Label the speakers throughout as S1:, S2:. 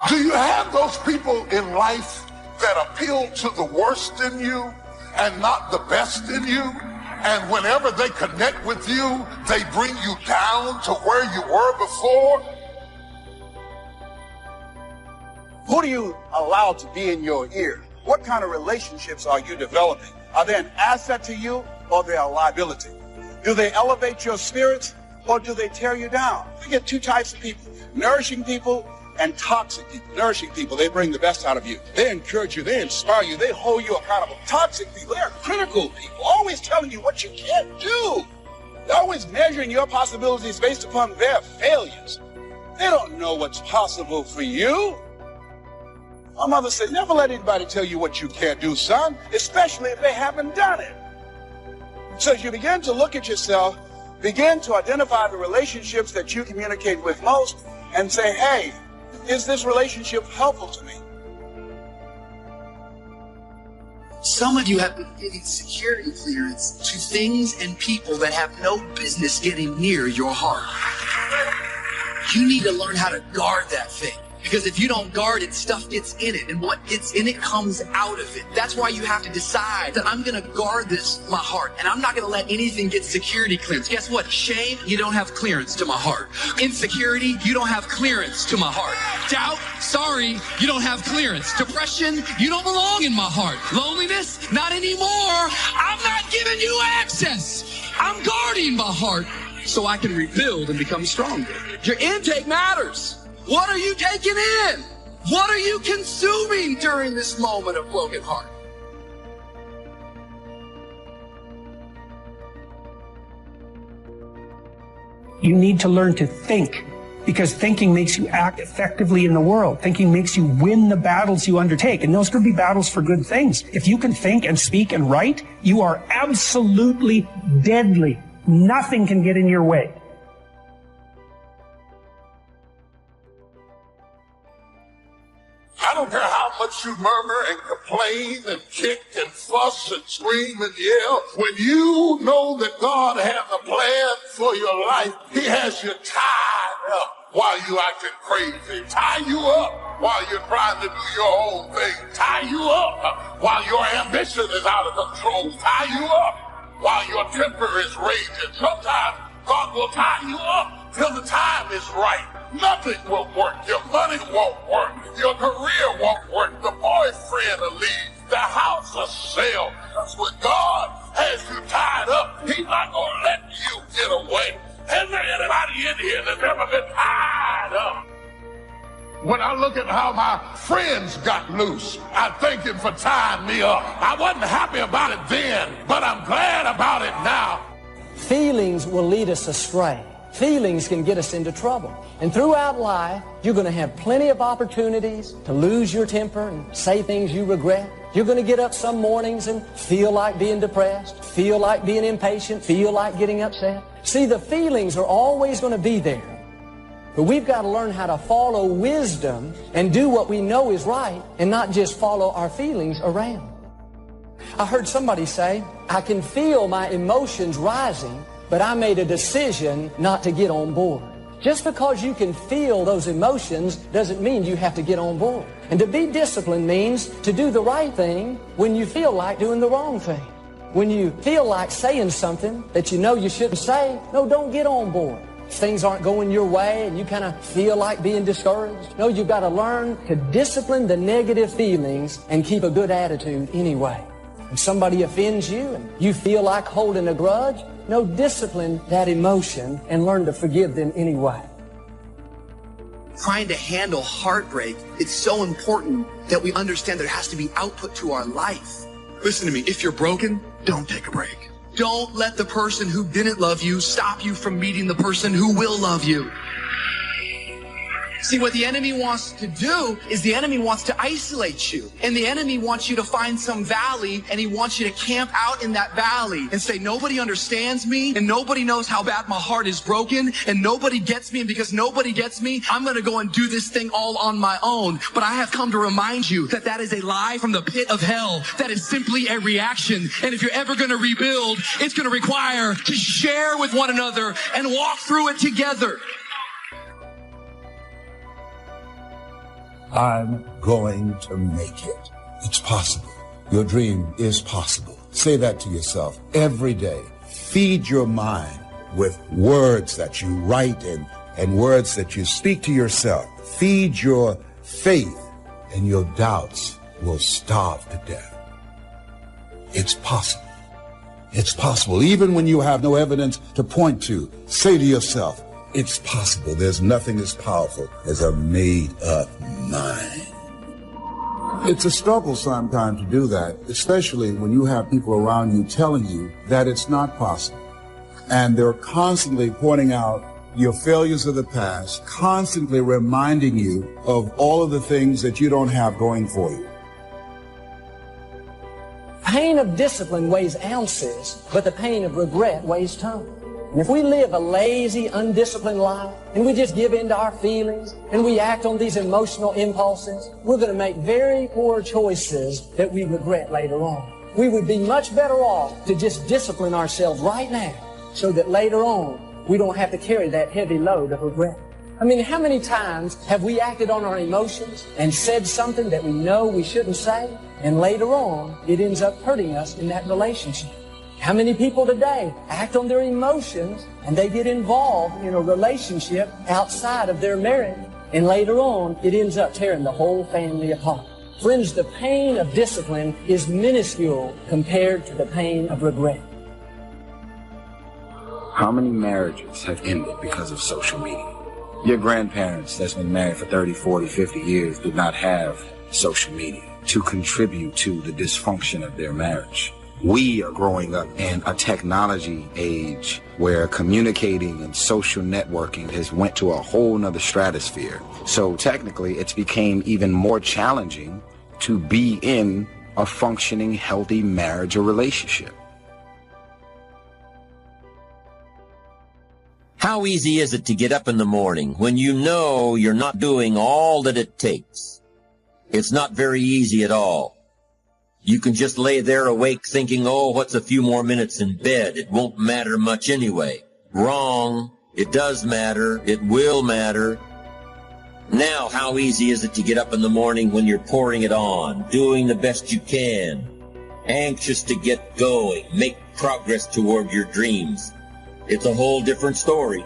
S1: Do you have those people in life that appeal to the worst in you and not the best in you? And whenever they connect with you, they bring you down to where you were before?
S2: Who do you allow to be in your ear? What kind of relationships are you developing? Are they an asset to you or they are a liability? Do they elevate your spirits or do they tear you down? You get two types of people, nourishing people and toxic people. Nourishing people, they bring the best out of you. They encourage you, they inspire you, they hold you accountable. Toxic people, they're critical people, always telling you what you can't do. They're always measuring your possibilities based upon their failures. They don't know what's possible for you. My mother said, never let anybody tell you what you can't do, son, especially if they haven't done it. So as you begin to look at yourself, begin to identify the relationships that you communicate with most and say, hey, is this relationship helpful to me?
S3: Some of you have been giving security clearance to things and people that have no business getting near your heart. You need to learn how to guard that thing. Because if you don't guard it, stuff gets in it. And what gets in it comes out of it. That's why you have to decide that I'm going to guard my heart. And I'm not going to let anything get security clearance. Guess what? Shame, you don't have clearance to my heart. Insecurity, you don't have clearance to my heart. Doubt, sorry, you don't have clearance. Depression, you don't belong in my heart. Loneliness, not anymore. I'm not giving you access. I'm guarding my heart so I can rebuild and become stronger. Your intake matters. What are you taking in? What are you consuming during this moment of broken heart?
S4: You need to learn to think, because thinking makes you act effectively in the world. Thinking makes you win the battles you undertake, and those could be battles for good things. If you can think and speak and write, you are absolutely deadly. Nothing can get in your way.
S1: I don't care how much you murmur and complain and kick and fuss and scream and yell. When you know that God has a plan for your life, He has you tied up while you acting crazy. Tie you up while you're trying to do your own thing. Tie you up while your ambition is out of control. Tie you up while your temper is raging. Sometimes God will tie you up till the time is right. Nothing will work. Your money won't work. Your career won't work. The boyfriend will leave. The house will sell. Because when God has you tied up, He's not going to let you get away. Is there anybody in here that's ever been tied up? When I look at how my friends got loose, I thank Him for tying me up. I wasn't happy about it then, but I'm glad about it now.
S5: Feelings will lead us astray. Feelings can get us into trouble. And throughout life, you're going to have plenty of opportunities to lose your temper and say things you regret. You're going to get up some mornings and feel like being depressed, feel like being impatient, feel like getting upset. See, the feelings are always going to be there. But we've got to learn how to follow wisdom and do what we know is right and not just follow our feelings around. I heard somebody say, I can feel my emotions rising, but I made a decision not to get on board. Just because you can feel those emotions doesn't mean you have to get on board. And to be disciplined means to do the right thing when you feel like doing the wrong thing. When you feel like saying something that you know you shouldn't say, no, don't get on board. If things aren't going your way and you kind of feel like being discouraged, no, you've got to learn to discipline the negative feelings and keep a good attitude anyway. If somebody offends you and you feel like holding a grudge, no, discipline that emotion and learn to forgive them anyway.
S3: Trying to handle heartbreak, it's so important that we understand there has to be output to our life. Listen to me, if you're broken, don't take a break. Don't let the person who didn't love you stop you from meeting the person who will love you. See, what the enemy wants to do is the enemy wants to isolate you. And the enemy wants you to find some valley, and he wants you to camp out in that valley and say, nobody understands me, and nobody knows how bad my heart is broken, and nobody gets me, and because nobody gets me, I'm going to go and do this thing all on my own. But I have come to remind you that that is a lie from the pit of hell. That is simply a reaction. And if you're ever going to rebuild, it's going to require to share with one another and walk through it together.
S6: I'm going to make it. It's possible. Your dream is possible. Say that to yourself every day. Feed your mind with words that you write and words that you speak to yourself. Feed your faith, and your doubts will starve to death. It's possible. It's possible. Even when you have no evidence to point to, say to yourself, it's possible. There's nothing as powerful as a made-up mind. It's a struggle sometimes to do that, especially when you have people around you telling you that it's not possible. And they're constantly pointing out your failures of the past, constantly reminding you of all of the things that you don't have going for you.
S5: Pain of discipline weighs ounces, but the pain of regret weighs tons. And if we live a lazy, undisciplined life, and we just give in to our feelings, and we act on these emotional impulses, we're going to make very poor choices that we regret later on. We would be much better off to just discipline ourselves right now, so that later on, we don't have to carry that heavy load of regret. I mean, how many times have we acted on our emotions and said something that we know we shouldn't say, and later on, it ends up hurting us in that relationship? How many people today act on their emotions and they get involved in a relationship outside of their marriage, and later on, it ends up tearing the whole family apart? Friends, the pain of discipline is minuscule compared to the pain of regret.
S7: How many marriages have ended because of social media? Your grandparents that's been married for 30, 40, 50 years did not have social media to contribute to the dysfunction of their marriage. We are growing up in a technology age where communicating and social networking has went to a whole nother stratosphere. So technically, it's became even more challenging to be in a functioning, healthy marriage or relationship.
S8: How easy is it to get up in the morning when you know you're not doing all that it takes? It's not very easy at all. You can just lay there awake thinking, oh, what's a few more minutes in bed? It won't matter much anyway. Wrong. It does matter. It will matter. Now, how easy is it to get up in the morning when you're pouring it on, doing the best you can, anxious to get going, make progress toward your dreams? It's a whole different story.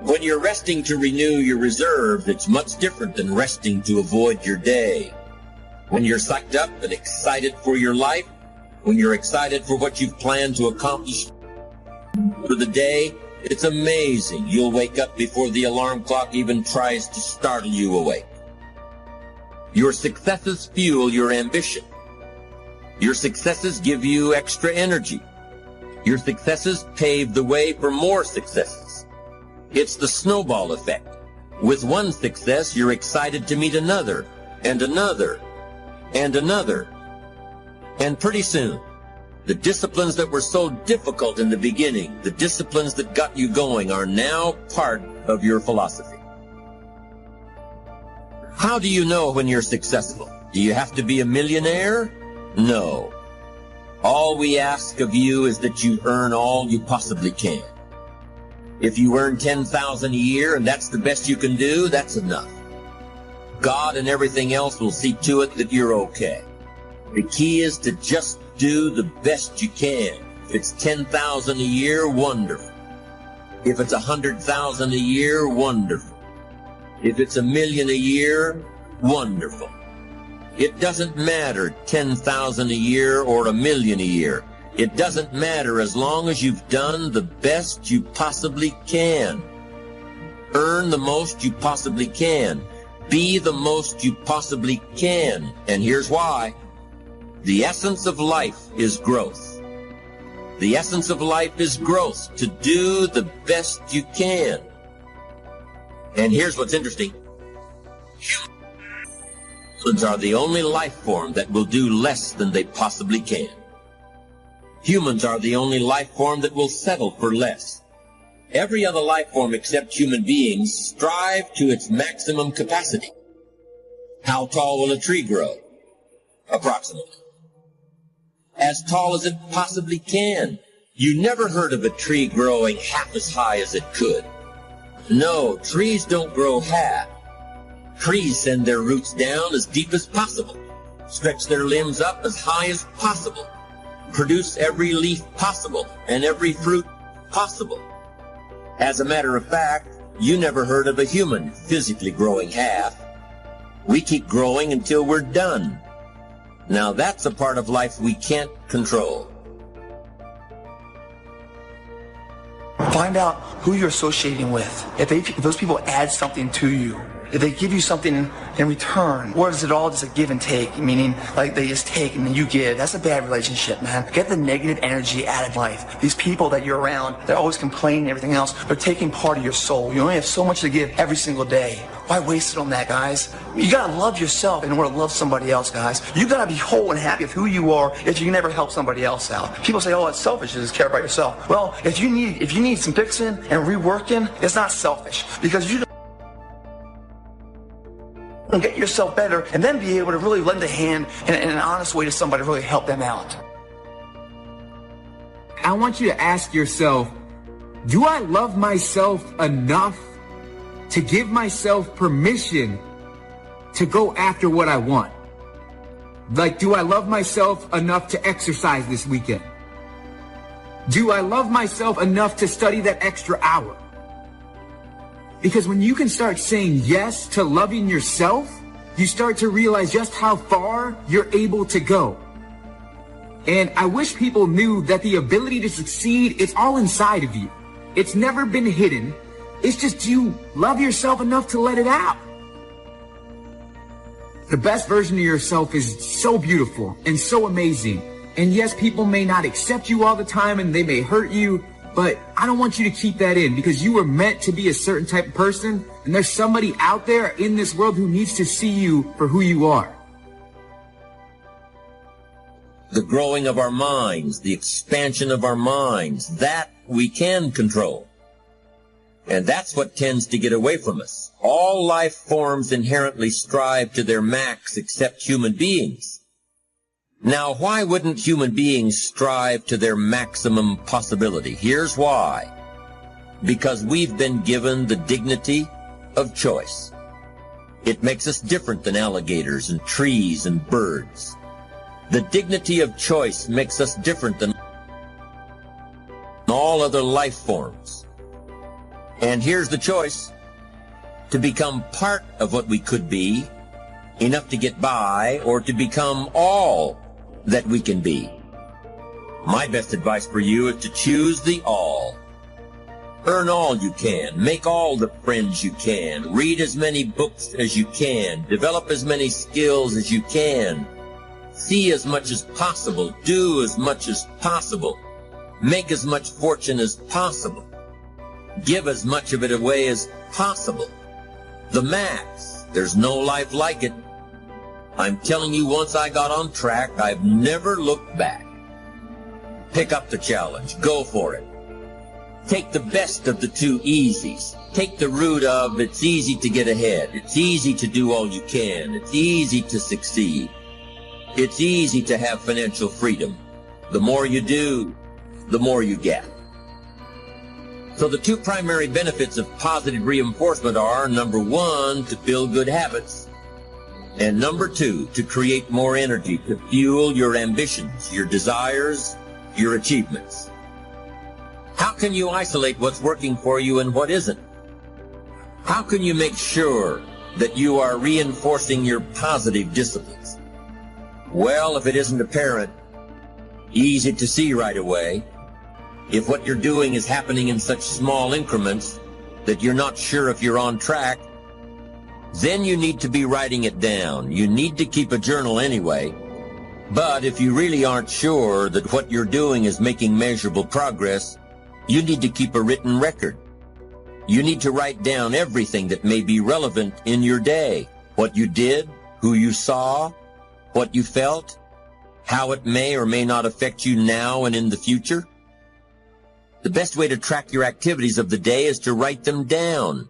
S8: When you're resting to renew your reserves, it's much different than resting to avoid your day. When you're psyched up and excited for your life, when you're excited for what you've planned to accomplish for the day, it's amazing. You'll wake up before the alarm clock even tries to startle you awake. Your successes fuel your ambition. Your successes give you extra energy. Your successes pave the way for more successes. It's the snowball effect. With one success, you're excited to meet another, and another, and another. And pretty soon, the disciplines that were so difficult in the beginning, the disciplines that got you going, are now part of your philosophy. How do you know when you're successful? Do you have to be a millionaire? No. All we ask of you is that you earn all you possibly can. If you earn $10,000 a year and that's the best you can do, that's enough. God and everything else will see to it that you're okay. The key is to just do the best you can. If it's $10,000 a year, wonderful. If it's $100,000 a year, wonderful. If it's $1 million a year, wonderful. It doesn't matter $10,000 a year or $1 million a year. It doesn't matter as long as you've done the best you possibly can. Earn the most you possibly can. Be the most you possibly can. And here's why. The essence of life is growth. The essence of life is growth, to do the best you can. And here's what's interesting. Humans are the only life form that will do less than they possibly can. Humans are the only life form that will settle for less. Every other life form except human beings strive to its maximum capacity. How tall will a tree grow? Approximately. As tall as it possibly can. You never heard of a tree growing half as high as it could. No, trees don't grow half. Trees send their roots down as deep as possible, stretch their limbs up as high as possible, produce every leaf possible and every fruit possible. As a matter of fact, you never heard of a human physically growing half. We keep growing until we're done. Now that's a part of life we can't control.
S9: Find out who you're associating with. If those people add something to you, if they give you something in return, or is it all just a give and take, meaning like they just take and then you give? That's a bad relationship, man. Get the negative energy out of life. These people that you're around, they're always complaining and everything else. They're taking part of your soul. You only have so much to give every single day. Why waste it on that, guys? You gotta love yourself in order to love somebody else, guys. You gotta be whole and happy with who you are if you can never help somebody else out. People say, oh, it's selfish to just care about yourself. Well, if you need some fixing and reworking, it's not selfish, because you get yourself better and then be able to really lend a hand in an honest way to somebody to really help them out.
S10: I want you to ask yourself, do I love myself enough to give myself permission to go after what I want? Like, do I love myself enough to exercise this weekend? Do I love myself enough to study that extra hour? Because when you can start saying yes to loving yourself, you start to realize just how far you're able to go. And I wish people knew that the ability to succeed, it's all inside of you. It's never been hidden. It's just you love yourself enough to let it out. The best version of yourself is so beautiful and so amazing. And yes, people may not accept you all the time and they may hurt you, but I don't want you to keep that in, because you were meant to be a certain type of person, and there's somebody out there in this world who needs to see you for who you are.
S8: The growing of our minds, the expansion of our minds, that we can control. And that's what tends to get away from us. All life forms inherently strive to their max except human beings. Now, why wouldn't human beings strive to their maximum possibility? Here's why. Because we've been given the dignity of choice. It makes us different than alligators and trees and birds. The dignity of choice makes us different than all other life forms. And here's the choice: to become part of what we could be, enough to get by, or to become all that we can be. My best advice for you is to choose the all. Earn all you can, make all the friends you can, read as many books as you can, develop as many skills as you can, see as much as possible, do as much as possible, make as much fortune as possible, give as much of it away as possible. The max. There's no life like it. I'm telling you, once I got on track, I've never looked back. Pick up the challenge. Go for it. Take the best of the two easies. Take the route of it's easy to get ahead. It's easy to do all you can. It's easy to succeed. It's easy to have financial freedom. The more you do, the more you get. So the two primary benefits of positive reinforcement are, number one, to build good habits, and number two, to create more energy to fuel your ambitions, your desires, your achievements. How can you isolate what's working for you and what isn't? How can you make sure that you are reinforcing your positive disciplines? Well, if it isn't apparent, easy to see right away, if what you're doing is happening in such small increments that you're not sure if you're on track, then you need to be writing it down. You need to keep a journal anyway. But if you really aren't sure that what you're doing is making measurable progress, you need to keep a written record. You need to write down everything that may be relevant in your day. What you did, who you saw, what you felt, how it may or may not affect you now and in the future. The best way to track your activities of the day is to write them down.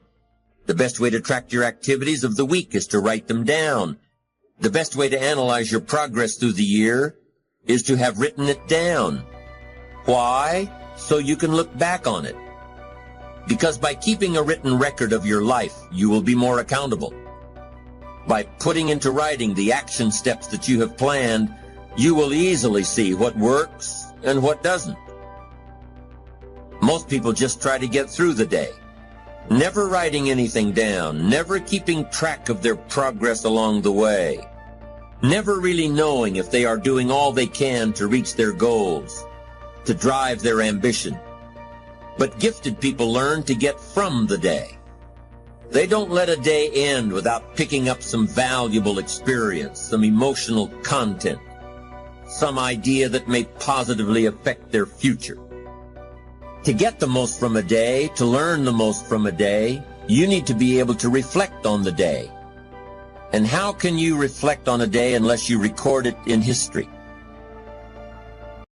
S8: The best way to track your activities of the week is to write them down. The best way to analyze your progress through the year is to have written it down. Why? So you can look back on it. Because by keeping a written record of your life, you will be more accountable. By putting into writing the action steps that you have planned, you will easily see what works and what doesn't. Most people just try to get through the day, never writing anything down, never keeping track of their progress along the way, never really knowing if they are doing all they can to reach their goals, to drive their ambition. But gifted people learn to get from the day. They don't let a day end without picking up some valuable experience, some emotional content, some idea that may positively affect their future. To get the most from a day, to learn the most from a day, you need to be able to reflect on the day. And how can you reflect on a day unless you record it in history?